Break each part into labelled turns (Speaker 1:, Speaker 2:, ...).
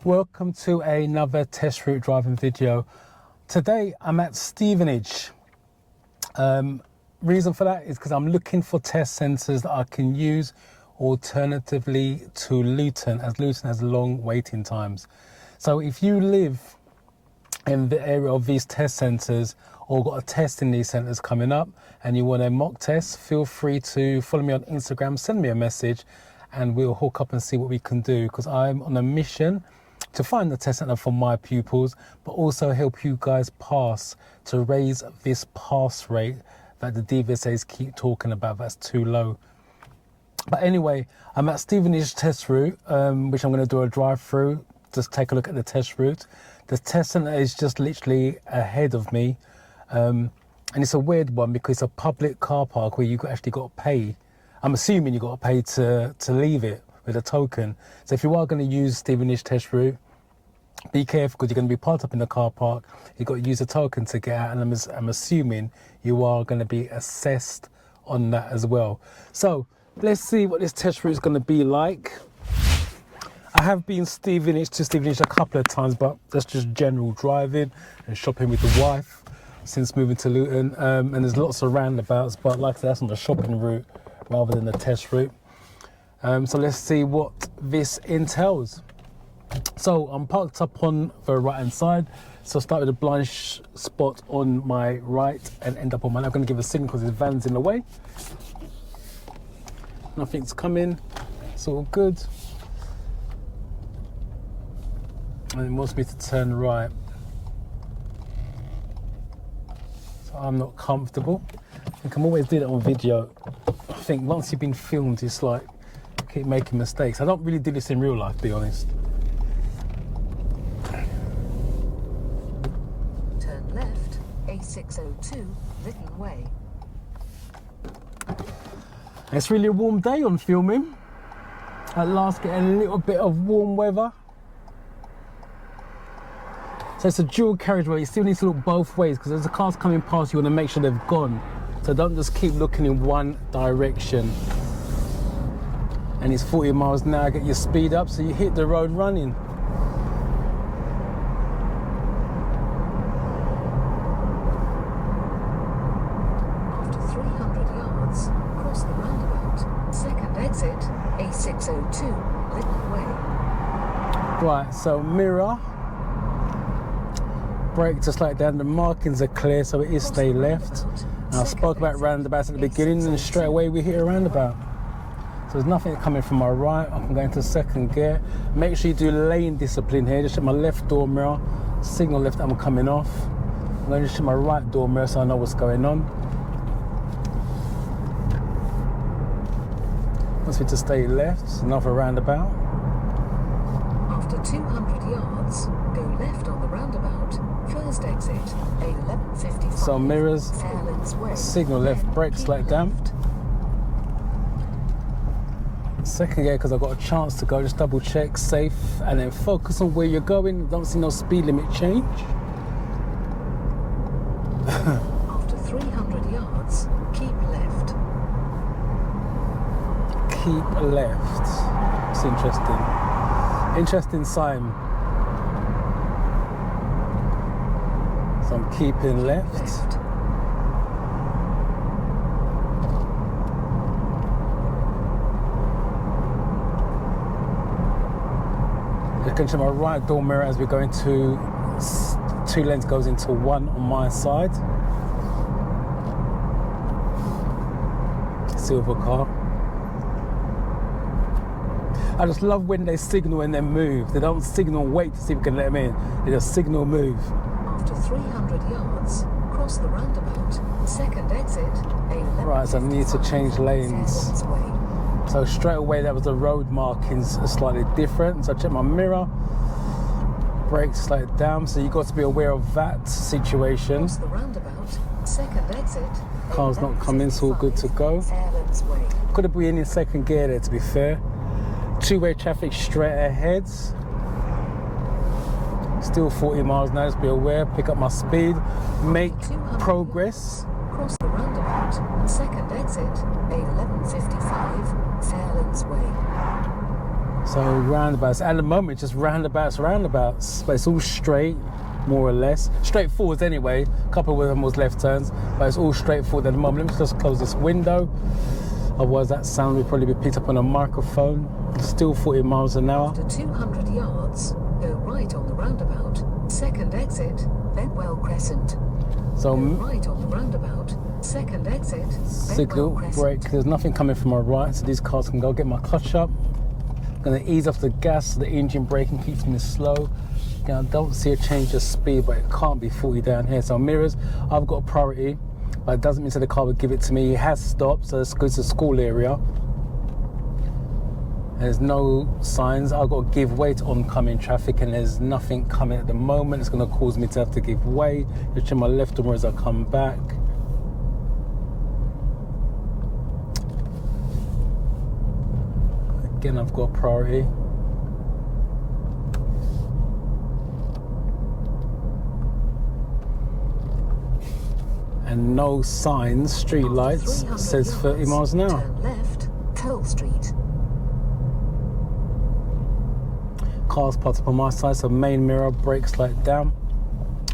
Speaker 1: Welcome to another test route driving video. Today I'm at Stevenage. Reason for that is because I'm looking for test centres that I can use alternatively to Luton, as Luton has long waiting times. So if you live in the area of these test centres or got a test in these centres coming up and you want a mock test, feel free to follow me on Instagram, send me a message and we'll hook up and see what we can do, because I'm on a mission to find the test centre for my pupils, but also help you guys pass, to raise this pass rate that the DVSAs keep talking about that's too low. But anyway, I'm at Stevenage test route, which I'm going to do a drive through, just take a look at the test route. The test centre is just literally ahead of me, and it's a weird one because it's a public car park where you actually got to pay. I'm assuming you got to pay to leave it with a token. So if you are going to use Stevenage test route, be careful because you're going to be parked up in the car park. You've got to use a token to get out, and I'm assuming you are going to be assessed on that as well. So let's see what this test route is going to be like. I have been to Stevenage a couple of times, but that's just general driving and shopping with the wife since moving to Luton. And there's lots of roundabouts, but like I said, that's on the shopping route rather than the test route. So let's see what this entails. So I'm parked up on the right hand side. So start with a blind spot on my right and end up on my left. I'm going to give a signal because there's vans in the way. Nothing's coming. It's all good. And it wants me to turn right. So I'm not comfortable. I think I'm always doing it on video. I think once you've been filmed, it's like keep making mistakes. I don't really do this in real life, to be honest.
Speaker 2: Turn left, A602, Lytton Way.
Speaker 1: It's really a warm day on filming. At last, getting a little bit of warm weather. So it's a dual carriageway. You still need to look both ways because as the cars coming past, you want to make sure they've gone. So don't just keep looking in one direction. And it's 40 miles an hour, get your speed up so you hit the road running.
Speaker 2: After 300 yards, cross the roundabout. Second exit, A602, Lytton Way.
Speaker 1: Right, so mirror. Brake to slow it down. The markings are clear, so it is stay left. And I spoke about roundabouts at the beginning, and straight away we hit a roundabout. So there's nothing coming from my right. I'm going to second gear. Make sure you do lane discipline here. Just check my left door mirror. Signal left, I'm coming off. I'm going to check my right door mirror so I know what's going on. Wants me to stay left. Another roundabout.
Speaker 2: After 200 yards, go left on the roundabout. First exit, A1155.
Speaker 1: So mirrors, signal left, brakes like that. Second gear because I've got a chance to go, just double check, safe, and then focus on where you're going. Don't see no speed limit change.
Speaker 2: After 300 yards, keep left.
Speaker 1: Keep left. It's interesting. Interesting sign. So I'm keeping left. You can check my right door mirror as we're going to 2 lanes goes into 1 on my side. Silver car. I just love when they signal and then move. They don't signal wait to see if we can let them in. They just signal move.
Speaker 2: After 300 yards, cross the roundabout. Second exit, A1155.
Speaker 1: Right, so I need to change lanes. So straight away, that was the road markings are slightly different. So I check my mirror, brakes slow it down. So you've got to be aware of that situation.
Speaker 2: Cross the roundabout, second exit.
Speaker 1: Car's not coming, so all good to go. Could have been in second gear there, to be fair. Two-way traffic straight ahead. Still 40 miles an hour, just be aware, pick up my speed, make progress.
Speaker 2: Cross the roundabout, second exit, A1155, Fairlands Way.
Speaker 1: So roundabouts, at the moment, just roundabouts, but it's all straight, more or less. Straightforward anyway, a couple of them was left turns, but it's all straightforward at the moment. Let me just close this window, otherwise that sound will probably be picked up on a microphone. It's still 40 miles an hour.
Speaker 2: After 200 yards, go right on the roundabout, second exit, Bentwell Crescent.
Speaker 1: So
Speaker 2: Go right on the roundabout, second exit,
Speaker 1: signal,
Speaker 2: Bentwell Crescent.
Speaker 1: brake, there's nothing coming from my right, so these cars can go. Get my clutch up. Gonna ease off the gas, so the engine braking keeps me slow. Again, I don't see a change of speed, but it can't be 40 down here. So mirrors, I've got priority, but it doesn't mean that the car will give it to me. It has stopped, so it's because it's a school area. There's no signs. I've got to give way to oncoming traffic, and there's nothing coming at the moment. It's going to cause me to have to give way. Just check my left door as I come back. Again, I've got priority. And no signs, street lights, says 30 miles an hour.
Speaker 2: Turn left, Curl Street.
Speaker 1: Cars parked up on my side, so main mirror, brakes light down.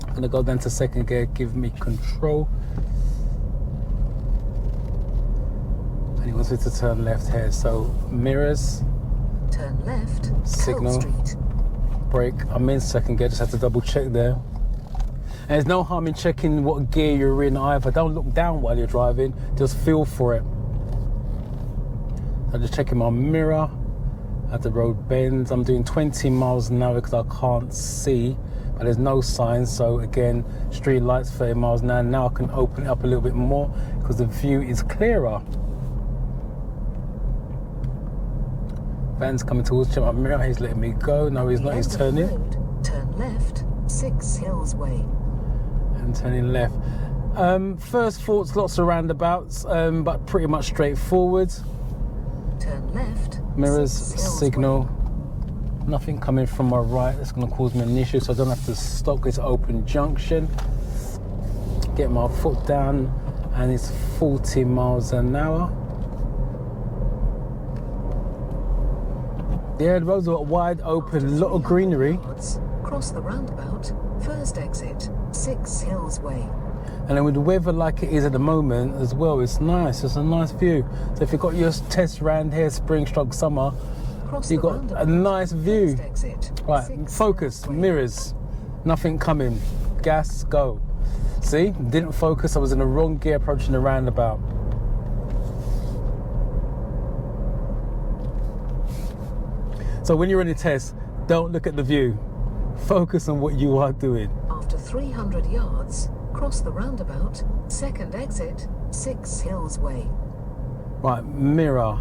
Speaker 1: I'm gonna go down to second gear, give me control. And he wants me to turn left here, so mirrors,
Speaker 2: Turn left,
Speaker 1: signal,
Speaker 2: Curl Street.
Speaker 1: brake. I'm in second gear, just have to double check there. And there's no harm in checking what gear you're in either. Don't look down while you're driving, just feel for it. I'm just checking my mirror. At the road bends, I'm doing 20 miles an hour because I can't see, but there's no signs. So again, street lights 30 miles an hour. Now I can open it up a little bit more because the view is clearer. Van's coming towards, check my mirror, he's letting me go. No, he's not, he's turning.
Speaker 2: Road, turn left, 6 Hills Way.
Speaker 1: And turning left. First thoughts, lots of roundabouts, but pretty much straightforward.
Speaker 2: Turn left,
Speaker 1: Mirrors,
Speaker 2: 6 Hills
Speaker 1: signal,
Speaker 2: Way.
Speaker 1: nothing coming from my right. That's going to cause me an issue, so I don't have to stop this open junction. Get my foot down, and it's 40 miles an hour. Yeah, the roads are wide open, a lot of greenery.
Speaker 2: Cross the roundabout, first exit, 6 Hills Way.
Speaker 1: And then with the weather like it is at the moment as well, it's nice. It's a nice view. So if you've got your test round here, spring stroke summer, you've got a nice view. Right, focus, mirrors, nothing coming. Gas, go. See, didn't focus. I was in the wrong gear approaching the roundabout. So when you're in a test, don't look at the view. Focus on what you are doing.
Speaker 2: After 300 yards, cross the roundabout, second exit, 6 Hills Way.
Speaker 1: Right, mirror.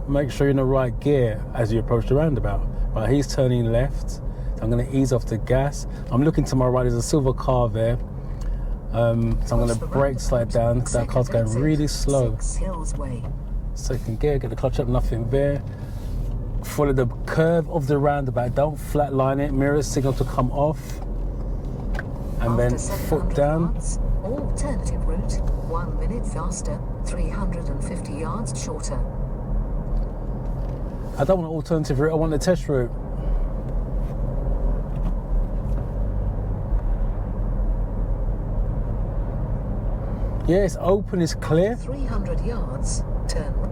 Speaker 1: Make sure you're in the right gear as you approach the roundabout. Right, he's turning left. So I'm going to ease off the gas. I'm looking to my right. There's a silver car there. So I'm going to brake, slide down. That car's going really slow.
Speaker 2: 6 Hills Way.
Speaker 1: Second gear, get the clutch up, nothing there. Follow the curve of the roundabout. Don't flatline it. Mirror signal to come off. And then foot down.
Speaker 2: Yards, alternative route, 1 minute faster, 350 yards shorter.
Speaker 1: I don't want an alternative route, I want the test route. Yeah, it's open, it's clear.
Speaker 2: 300 yards, turn right.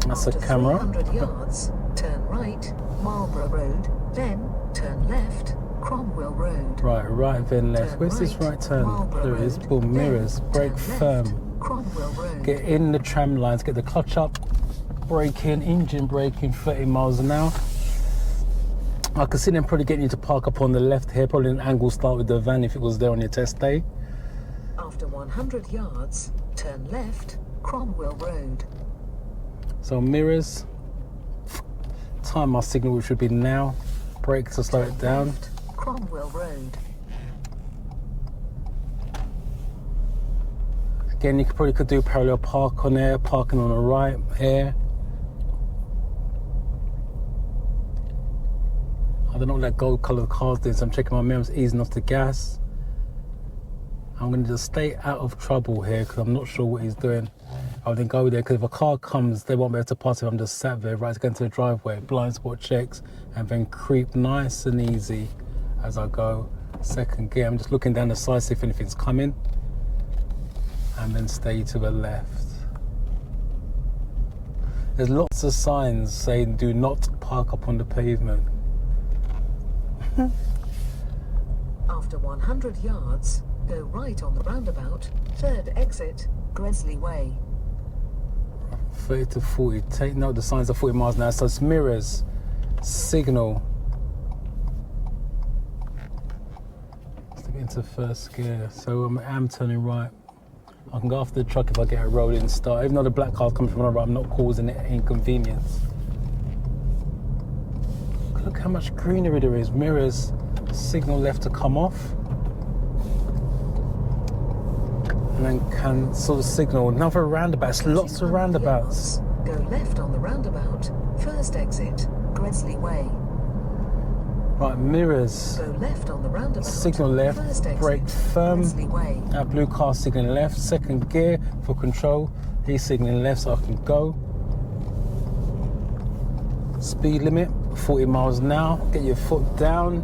Speaker 1: That's
Speaker 2: After
Speaker 1: a camera.
Speaker 2: 300 yards, turn right, Marlborough Road, then turn left, Cromwell Road.
Speaker 1: Right, then left.
Speaker 2: Turn
Speaker 1: Where's this right turn?
Speaker 2: Marlborough
Speaker 1: There it is.
Speaker 2: Road,
Speaker 1: Boom,
Speaker 2: then
Speaker 1: mirrors. Brake
Speaker 2: turn
Speaker 1: firm.
Speaker 2: left, Cromwell Road.
Speaker 1: Get in the tram lines, get the clutch up, brake in, engine braking 30 miles an hour. I could see them probably getting you to park up on the left here, probably an angle start with the van if it was there on your test day.
Speaker 2: After 100 yards, turn left, Cromwell Road.
Speaker 1: So mirrors, time my signal, which would be now, brake to slow it down.
Speaker 2: Left, Cromwell Road.
Speaker 1: Again, you probably could do parallel park on there, parking on the right here. I don't know what that gold coloured car's doing, so I'm checking my mirrors, easing off the gas. I'm going to just stay out of trouble here because I'm not sure what he's doing. I'll then go there, because if a car comes, they won't be able to pass if I'm just sat there, right to go into the driveway, blind spot checks, and then creep nice and easy as I go. Second gear, I'm just looking down the side, see if anything's coming, and then stay to the left. There's lots of signs saying do not park up on the pavement.
Speaker 2: After 100 yards, go right on the roundabout, third exit, Gresley Way.
Speaker 1: 30 to 40, take note the signs are 40 miles an hour, so it's mirrors, signal. Let's get into first gear, so I'm turning right. I can go after the truck if I get a rolling start. Even though the black car's coming from the right, I'm not causing it inconvenience. Look how much greenery there is. Mirrors, signal left to come off. And then cancel the signal. Another roundabout. Lots of roundabouts.
Speaker 2: Go left on the roundabout. First exit, Gresley Way.
Speaker 1: Right, mirrors.
Speaker 2: Go left on the roundabout.
Speaker 1: Signal left.
Speaker 2: First exit,
Speaker 1: Brake firm.
Speaker 2: Gresley Way.
Speaker 1: That blue car signaling left. Second gear for control. He's signaling left so I can go. Speed limit 40 miles an hour. Get your foot down.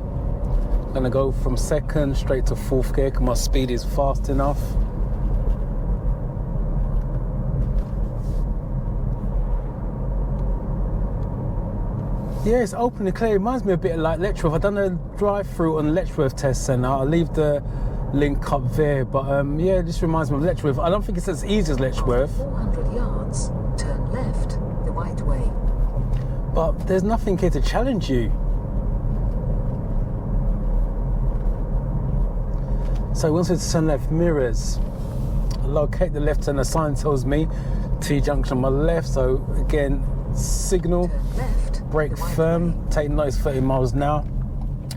Speaker 1: I'm gonna go from second straight to fourth gear because my speed is fast enough. Yeah, it's open and clear. It reminds me a bit of like Letchworth. I've done a drive-through on Letchworth Test Centre. I'll leave the link up there. But yeah, this reminds me of Letchworth. I don't think it's as easy as Letchworth.
Speaker 2: After 400 yards, turn left, the White Way.
Speaker 1: But there's nothing here to challenge you. So once it's turn left, mirrors. Locate the left turn. The sign tells me T-junction on my left. So again, signal.
Speaker 2: Turn left.
Speaker 1: Brake firm, take note, 30 miles an hour.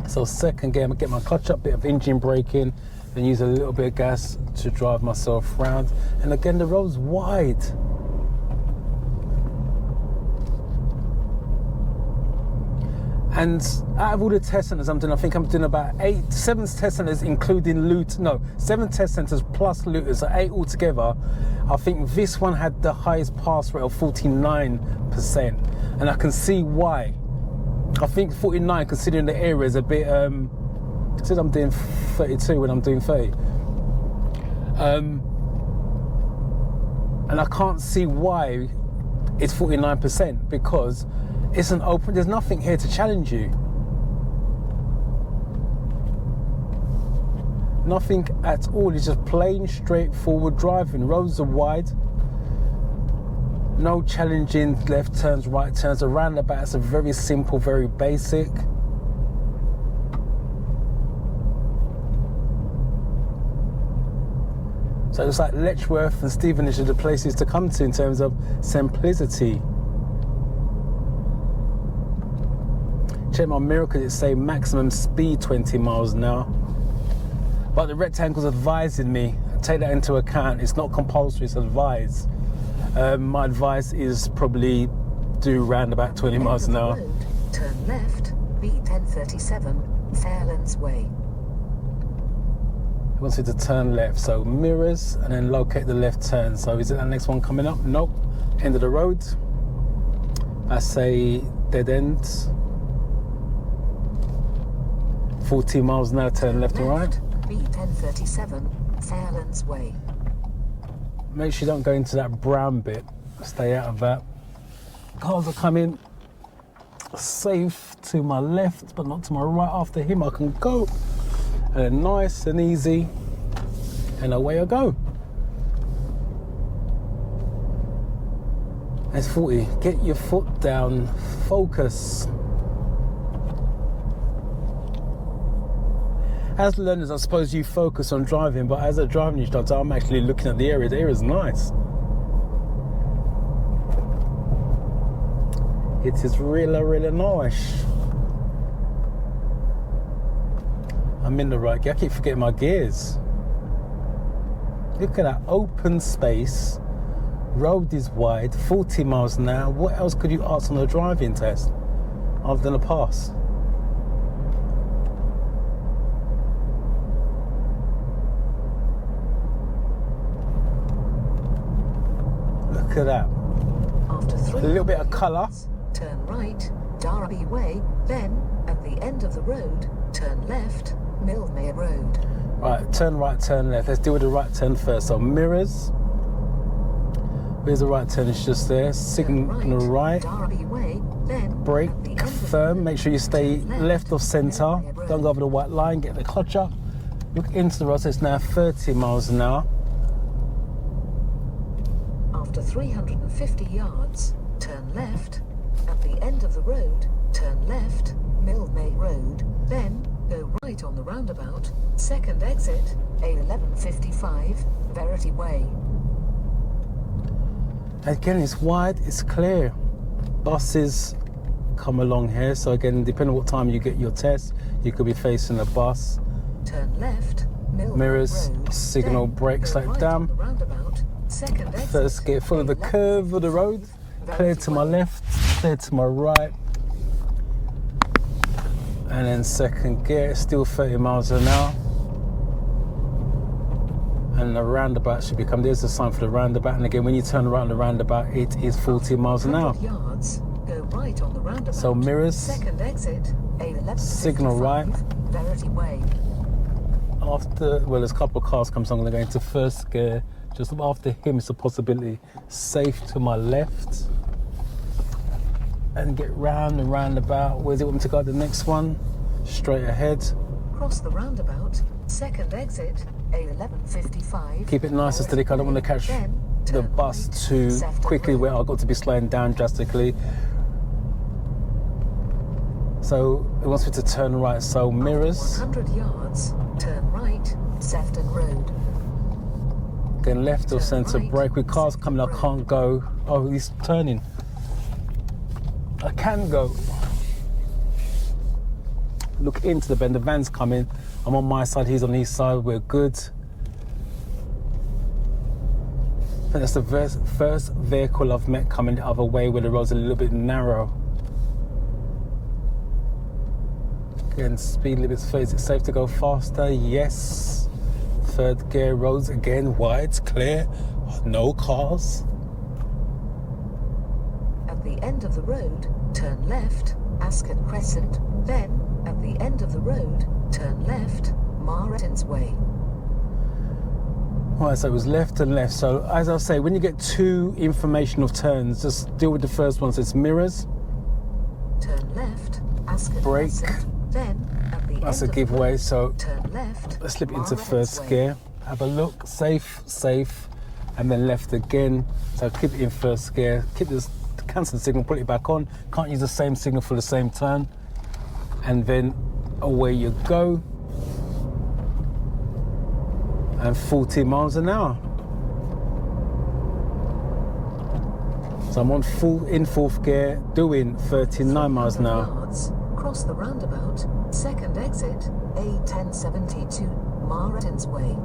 Speaker 1: So second gear, I'm gonna get my clutch up, bit of engine braking, then use a little bit of gas to drive myself round. And again, the road's wide. And out of all the test centres I'm doing, I think I'm doing about 7 test centres including Luton. 7 test centres plus Luton, so 8 altogether. I think this one had the highest pass rate of 49%. And I can see why. I think 49, considering the area, is a bit, said I'm doing 32 when I'm doing 30. And I can't see why it's 49%, because it's an open, there's nothing here to challenge you. Nothing at all, it's just plain straightforward driving. Roads are wide. No challenging left turns, right turns. The roundabouts are very simple, very basic. So it's like Letchworth and Stevenage are the places to come to in terms of simplicity. Check my mirror because it's saying maximum speed 20 miles an hour. But the rectangle's advising me, take that into account. It's not compulsory, it's advised. My advice is probably do round about 20 miles an hour.
Speaker 2: Road, turn left, B1037, Fairlands Way.
Speaker 1: He wants you to turn left, so mirrors and then locate the left turn. So is it the next one coming up? Nope. End of the road. I say dead end. 40 miles an hour, turn left and right.
Speaker 2: B1037, Fairlands Way.
Speaker 1: Make sure you don't go into that brown bit. Stay out of that. Cars are coming. Safe to my left, but not to my right. After him, I can go. And then nice and easy. And away I go. That's 40. Get your foot down. Focus. As learners, I suppose you focus on driving, but as a driving instructor, I'm actually looking at the area. The area is nice. It is really, really nice. I'm in the right gear. I keep forgetting my gears. Look at that open space. Road is wide, 40 miles an hour. What else could you ask on a driving test other than a pass? Look at that.
Speaker 2: After
Speaker 1: A little bit of colour.
Speaker 2: Turn right, Derby Way, then at the end of the road, turn left, Millmere Road.
Speaker 1: Right, turn right, turn left. Let's deal with the right turn first. So mirrors. Where's the right turn? It's just there. Signal right.
Speaker 2: Derby Way, then
Speaker 1: Brake
Speaker 2: at the end of the
Speaker 1: firm.
Speaker 2: road,
Speaker 1: Make sure you stay
Speaker 2: turn
Speaker 1: left of centre.
Speaker 2: Millmere Road.
Speaker 1: Don't go over the white line. Get the clutch up. Look into the road. So it's now 30 miles an hour.
Speaker 2: After 350 yards, turn left. At the end of the road, turn left, Millmere Road, then go right on the roundabout, second exit, A1155, Verity Way.
Speaker 1: Again, it's wide, it's clear. Buses come along here. So again, depending on what time you get your test, you could be facing a bus.
Speaker 2: Turn left, Millmere
Speaker 1: Mirrors,
Speaker 2: Road,
Speaker 1: signal,
Speaker 2: then
Speaker 1: brakes
Speaker 2: go
Speaker 1: like
Speaker 2: right
Speaker 1: damn.
Speaker 2: on the roundabout, second exit,
Speaker 1: First gear, follow the curve of the road. Clear to my left, clear to my right. And then second gear, still 30 miles an hour. And the roundabout should become, there's a sign for the roundabout. And again, when you turn around the roundabout, it is 40 miles an hour.
Speaker 2: 100 yards, go right on the roundabout.
Speaker 1: So mirrors,
Speaker 2: second exit, A1155,
Speaker 1: signal right.
Speaker 2: Verity Way.
Speaker 1: After, well, there's a couple of cars come, so I'm going to go into first gear. Just after him, it's a possibility. Safe to my left. And get round the roundabout. Where's it want me to go? The next one. Straight ahead.
Speaker 2: Cross the roundabout, second exit, A1155.
Speaker 1: Keep it nice and steady, 'cause I don't want to catch
Speaker 2: Then
Speaker 1: the
Speaker 2: turn
Speaker 1: bus
Speaker 2: right,
Speaker 1: too
Speaker 2: Sefton
Speaker 1: quickly
Speaker 2: Road.
Speaker 1: where I've got to be slowing down drastically. So it wants me to turn right. So mirrors.
Speaker 2: 100 yards, turn right, Sefton Road.
Speaker 1: Then left or
Speaker 2: Turn
Speaker 1: centre
Speaker 2: right,
Speaker 1: brake. With cars
Speaker 2: Sefton
Speaker 1: coming, I
Speaker 2: Road.
Speaker 1: can't go. Oh, he's turning. I can go. Look into the bend. The van's coming. I'm on my side. He's on his side. We're good. I think that's the first vehicle I've met coming the other way where the road's a little bit narrow. Again, speed limits. Is it safe to go faster? Yes. Third gear, roads again wide, clear, no cars.
Speaker 2: At the end of the road, turn left, Ascot Crescent, then at the end of the road, turn left, Martins Way.
Speaker 1: Right, so it was left and left. So as I say, when you get two informational turns, just deal with the first one. So it's mirrors,
Speaker 2: Turn left, Ascot
Speaker 1: brake.
Speaker 2: Crescent, then at the
Speaker 1: That's a
Speaker 2: end of the
Speaker 1: giveaway.
Speaker 2: road,
Speaker 1: So
Speaker 2: turn left,
Speaker 1: let's slip into
Speaker 2: Martins
Speaker 1: first
Speaker 2: Way.
Speaker 1: gear. Have a look, safe, and then left again. So keep it in first gear. Keep this cancel the signal, put it back on. Can't use the same signal for the same turn. And then away you go. And 40 miles an hour. So I'm on fourth gear, doing 39 miles an hour.
Speaker 2: Yards, cross the roundabout, second exit, A1072, Martins Way.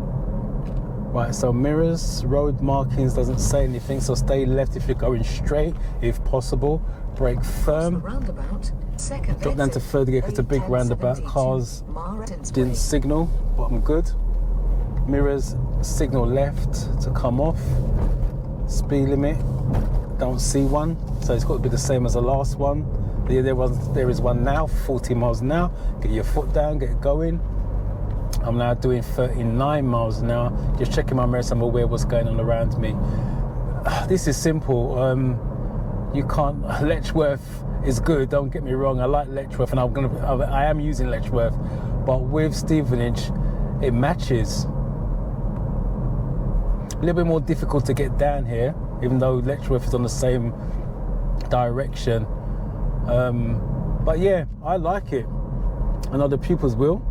Speaker 1: Right, so mirrors, road markings doesn't say anything, so stay left if you're going straight, if possible. Brake
Speaker 2: Cross the
Speaker 1: firm.
Speaker 2: roundabout, second
Speaker 1: Drop down to
Speaker 2: exit,
Speaker 1: third gear because it's a big roundabout.
Speaker 2: A1072,
Speaker 1: Cars
Speaker 2: Martins
Speaker 1: didn't
Speaker 2: Way.
Speaker 1: signal, but I'm good. Mirrors, signal left to come off. Speed limit, don't see one, so it's got to be the same as the last one. There is one now, 40 miles an hour. Get your foot down, get going. I'm now doing 39 miles an hour. Just checking my mirrors, I'm aware what's going on around me. This is simple. You can't. Letchworth is good. Don't get me wrong. I like Letchworth, and I am using Letchworth, but with Stevenage, it matches. A little bit more difficult to get down here, even though Letchworth is on the same direction. But yeah, I like it. I know the pupils will.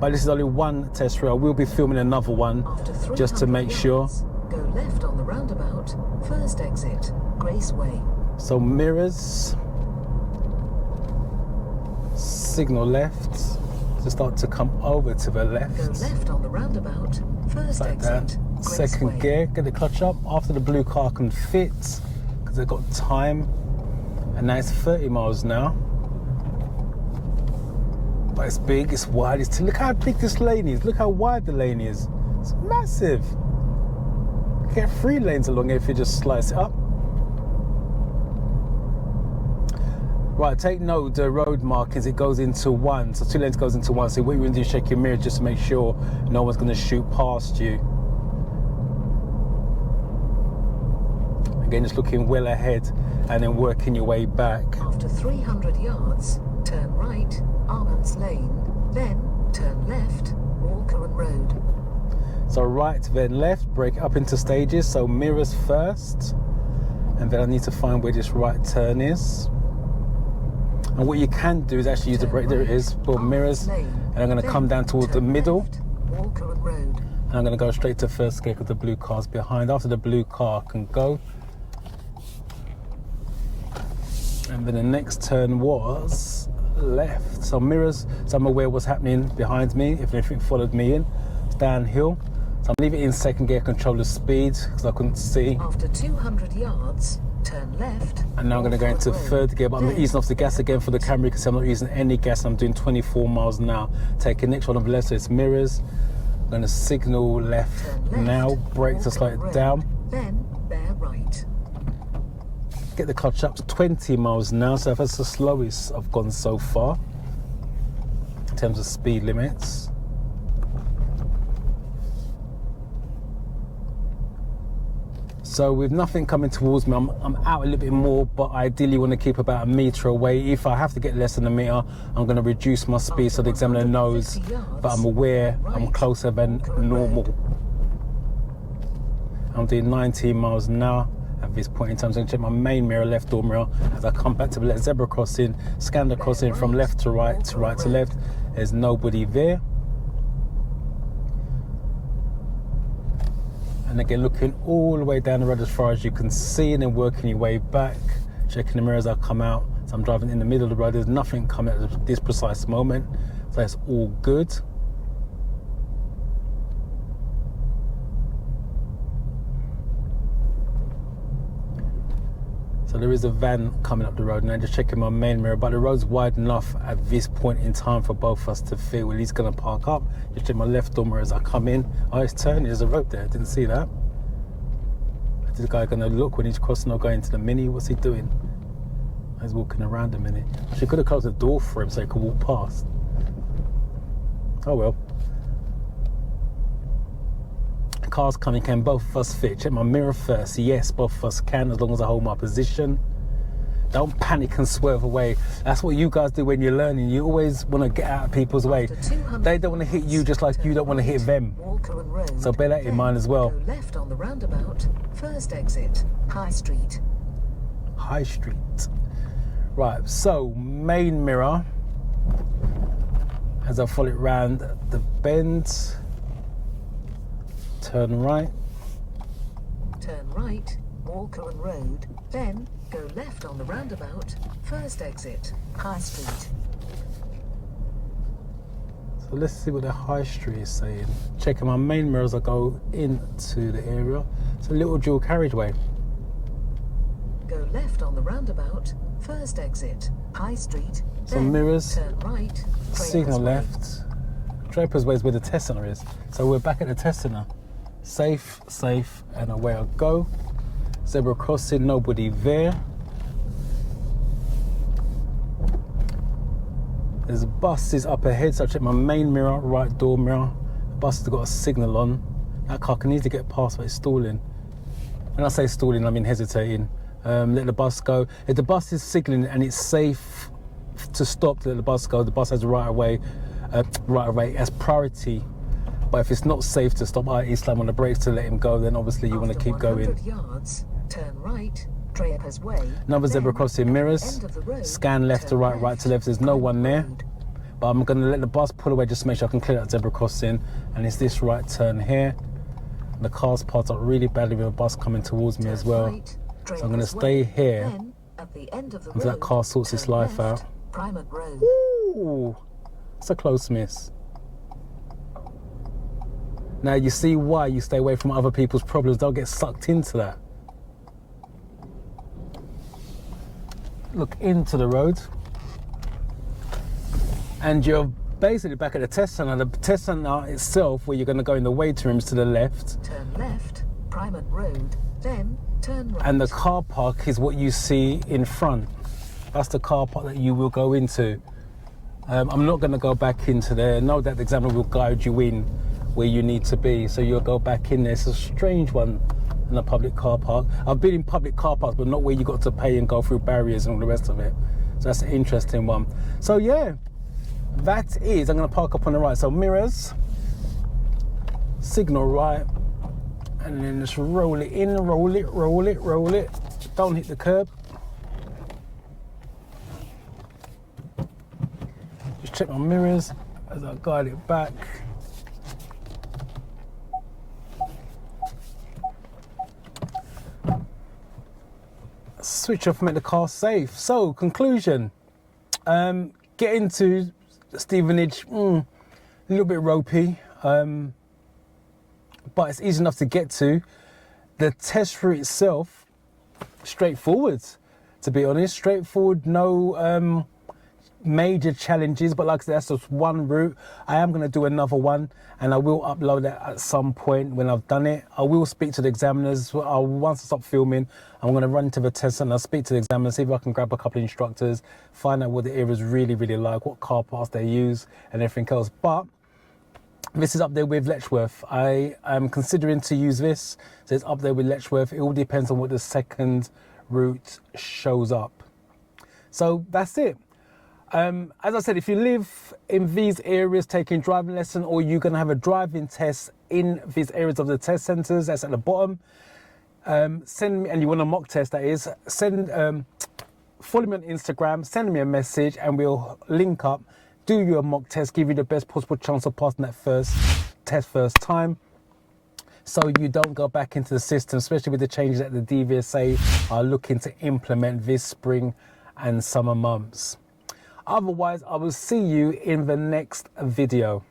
Speaker 1: But this is only one test route. I will be filming another one just to make sure.
Speaker 2: Go left on the roundabout, first exit, Grace Way.
Speaker 1: So mirrors, signal left, to start to come over to the
Speaker 2: Go
Speaker 1: left.
Speaker 2: left on the roundabout, first
Speaker 1: Like that.
Speaker 2: exit, Grace
Speaker 1: Second
Speaker 2: Way.
Speaker 1: gear, get the clutch up. After the blue car can fit, because they've got time. And now it's 30 miles now. But it's big, it's wide. Look how big this lane is. Look how wide the lane is. It's massive. get 3 lanes along here if you just slice it up. Right, take note, the road markings, it goes into 1. So 2 lanes goes into 1. So what you want to do is check your mirror just to make sure no one's going to shoot past you. Again, just looking well ahead and then working your way back.
Speaker 2: After 300 yards, turn right, Armand's Lane, then turn left, Walker Road.
Speaker 1: So right, then left, break it up into stages. So mirrors first, and then I need to find where this right turn is. And what you can do is actually use the brake. There it is. Put mirrors, and I'm going to come down towards the middle.
Speaker 2: Walker Road.
Speaker 1: And I'm going to go straight to first gear because the blue car's behind. After the blue car can go. And then the next turn was left. So mirrors, so I'm aware what's happening behind me. If anything followed me in, it's downhill. So I'm leaving it in second gear, control the speed because I couldn't see.
Speaker 2: After 200 yards, turn left.
Speaker 1: And now I'm going to go into third gear, but I'm easing off the gas again for the camera. You can see I'm not using any gas. I'm doing 24 miles an hour. Taking next one on the left, so it's mirrors. I'm going to signal left now, brake to slow it down.
Speaker 2: Then bear right.
Speaker 1: Get the clutch up to 20 miles an hour, so that's the slowest I've gone so far in terms of speed limits. So with nothing coming towards me, I'm out a little bit more, but I ideally want to keep about a metre away. If I have to get less than a metre, I'm going to reduce my speed so the examiner knows that I'm aware I'm closer than normal. I'm doing 19 miles an hour. At this point in time, so I'm going to check my main mirror, left door mirror, as I come back to the left zebra crossing, scan the crossing from left to right to left. There's nobody there. And again, looking all the way down the road as far as you can see, and then working your way back, checking the mirrors as I come out. So I'm driving in the middle of the road. There's nothing coming at this precise moment, so it's all good. So there is a van coming up the road, and I'm just checking my main mirror, but the road's wide enough at this point in time for both of us to feel well, he's going to park up. Just check my left door mirror as I come in. Oh, it's turning, there's a road there, I didn't see that. Is this guy going to look when he's crossing or going to the Mini? What's he doing? He's walking around the Mini. She could have closed the door for him so he could walk past. Oh well. Cars coming, can both of us fit? Check my mirror first. Yes, both of us can, as long as I hold my position. Don't panic and swerve away. That's what you guys do when you're learning. You always want to get out of people's way. They don't want to hit you just like you don't want to hit them. So bear that in mind as well.
Speaker 2: Go left on the roundabout, first exit, High Street.
Speaker 1: High Street. Right, so main mirror. As I follow it round the bend. Turn right.
Speaker 2: Turn right, Walker Road, then go left on the roundabout, first exit, High Street.
Speaker 1: So let's see what the High Street is saying. Checking my main mirror as I go into the area. It's a little dual carriageway.
Speaker 2: Go left on the roundabout, first exit, High Street,
Speaker 1: Some mirrors,
Speaker 2: turn right,
Speaker 1: signal left. Draper's Way is where the test centre is. So we're back at the test centre. Safe, and away I go. Zebra crossing, nobody there. There's buses up ahead, so I check my main mirror, right door mirror. The bus has got a signal on. That car can easily get past, but it's stalling. When I say stalling, I mean hesitating. Let the bus go. If the bus is signalling and it's safe to stop to let the bus go, the bus has right away as priority. But if it's not safe to stop, I slam on the brakes to let him go, then obviously you want to keep going.
Speaker 2: 100 yards, turn right, Draper's Way.
Speaker 1: Another zebra crossing, mirrors, scan left to right, right to left. There's no one there. But I'm going to let the bus pull away just to make sure I can clear that zebra crossing. And it's this right turn here. The car's parked up really badly with a bus coming towards me as well. So I'm going to stay here until that car sorts its life out. Ooh, it's a close miss. Now you see why you stay away from other people's problems. Don't get sucked into that. Look into the road. And you're basically back at the test centre. The test centre itself, where you're going to go in the waiting rooms to the left.
Speaker 2: Turn left, Primate Road, then turn right.
Speaker 1: And the car park is what you see in front. That's the car park that you will go into. I'm not going to go back into there. Know that the examiner will guide you in where you need to be. So you'll go back in there. It's a strange one in a public car park. I've been in public car parks, but not where you got to pay and go through barriers and all the rest of it. So that's an interesting one. So yeah, that is, I'm going to park up on the right. So mirrors, signal right, and then just roll it in, roll it, roll it, roll it. Don't hit the curb. Just check my mirrors as I guide it back. Switch off, make the car safe. So, conclusion. Getting to Stevenage, a little bit ropey, but it's easy enough to get to. The test route itself, straightforward, to be honest. Straightforward, no major challenges, but like I said, that's just one route. I am going to do another one, and I will upload that at some point when I've done it. I will speak to the examiners. Once I stop filming, I'm going to run to the test and I'll speak to the examiners, see if I can grab a couple of instructors, find out what the area's really like, what car parts they use and everything else. But this is up there with Letchworth. I am considering to use this, so it's up there with Letchworth. It all depends on what the second route shows up. So that's it. As I said, if you live in these areas taking driving lesson, or you're going to have a driving test in these areas of the test centres, that's at the bottom, send me, and you want a mock test, that is, follow me on Instagram, send me a message, and we'll link up, do you a mock test, give you the best possible chance of passing that first test first time, so you don't go back into the system, especially with the changes that the DVSA are looking to implement this spring and summer months. Otherwise, I will see you in the next video.